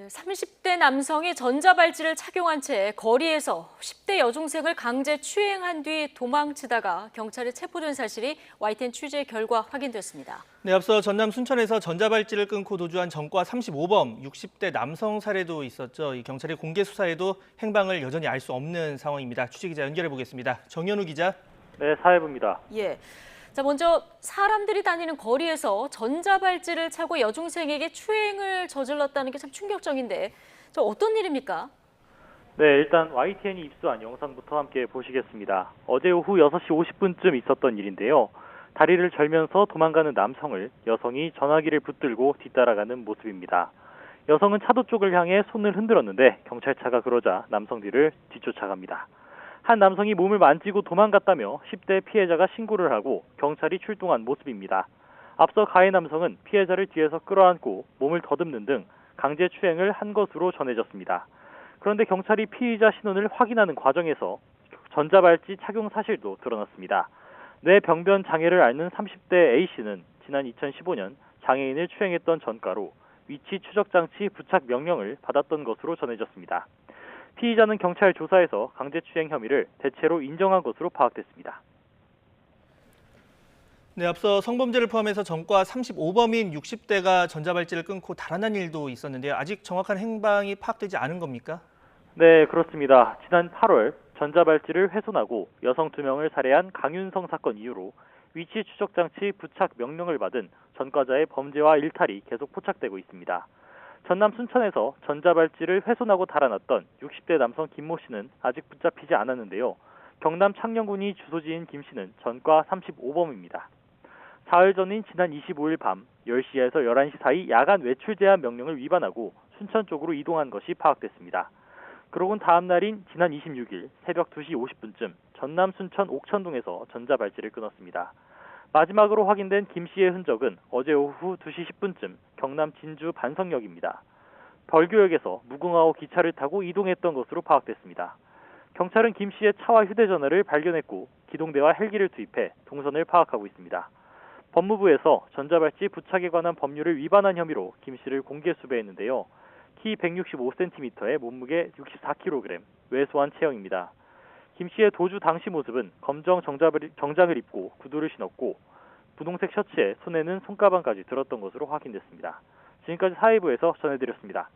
30대 남성이 전자발찌를 착용한 채 거리에서 10대 여중생을 강제 추행한 뒤 도망치다가 경찰에 체포된 사실이 YTN 취재 결과 확인됐습니다. 네, 앞서 전남 순천에서 전자발찌를 끊고 도주한 전과 35범 60대 남성 사례도 있었죠. 이 경찰의 공개 수사에도 행방을 여전히 알 수 없는 상황입니다. 취재기자 연결해 보겠습니다. 정현우 기자. 네, 사회부입니다. 예. 자, 먼저 사람들이 다니는 거리에서 전자발찌를 차고 여중생에게 추행을 저질렀다는 게 참 충격적인데, 저 어떤 일입니까? 네, 일단 YTN이 입수한 영상부터 함께 보시겠습니다. 어제 오후 6시 50분쯤 있었던 일인데요. 다리를 절면서 도망가는 남성을 여성이 전화기를 붙들고 뒤따라가는 모습입니다. 여성은 차도 쪽을 향해 손을 흔들었는데 경찰차가 그러자 남성 뒤를 뒤쫓아갑니다. 한 남성이 몸을 만지고 도망갔다며 10대 피해자가 신고를 하고 경찰이 출동한 모습입니다. 앞서 가해 남성은 피해자를 뒤에서 끌어안고 몸을 더듬는 등 강제 추행을 한 것으로 전해졌습니다. 그런데 경찰이 피의자 신원을 확인하는 과정에서 전자발찌 착용 사실도 드러났습니다. 뇌병변 장애를 앓는 30대 A씨는 지난 2015년 장애인을 추행했던 전과로 위치 추적 장치 부착 명령을 받았던 것으로 전해졌습니다. 피의자는 경찰 조사에서 강제추행 혐의를 대체로 인정한 것으로 파악됐습니다. 네, 앞서 성범죄를 포함해서 전과 35범인 60대가 전자발찌를 끊고 달아난 일도 있었는데요. 아직 정확한 행방이 파악되지 않은 겁니까? 네, 그렇습니다. 지난 8월 전자발찌를 훼손하고 여성 2명을 살해한 강윤성 사건 이후로 위치 추적 장치 부착 명령을 받은 전과자의 범죄와 일탈이 계속 포착되고 있습니다. 전남 순천에서 전자발찌를 훼손하고 달아났던 60대 남성 김모 씨는 아직 붙잡히지 않았는데요. 경남 창녕군이 주소지인 김 씨는 전과 35범입니다. 사흘 전인 지난 25일 밤 10시에서 11시 사이 야간 외출 제한 명령을 위반하고 순천 쪽으로 이동한 것이 파악됐습니다. 그러곤 다음 날인 지난 26일 새벽 2시 50분쯤 전남 순천 옥천동에서 전자발찌를 끊었습니다. 마지막으로 확인된 김 씨의 흔적은 어제 오후 2시 10분쯤 경남 진주 반성역입니다. 벌교역에서 무궁화호 기차를 타고 이동했던 것으로 파악됐습니다. 경찰은 김 씨의 차와 휴대전화를 발견했고 기동대와 헬기를 투입해 동선을 파악하고 있습니다. 법무부에서 전자발찌 부착에 관한 법률을 위반한 혐의로 김 씨를 공개 수배했는데요. 키 165cm에 몸무게 64kg, 왜소한 체형입니다. 김 씨의 도주 당시 모습은 검정 정장을 입고 구두를 신었고 분홍색 셔츠에 손에는 손가방까지 들었던 것으로 확인됐습니다. 지금까지 사회부에서 전해드렸습니다.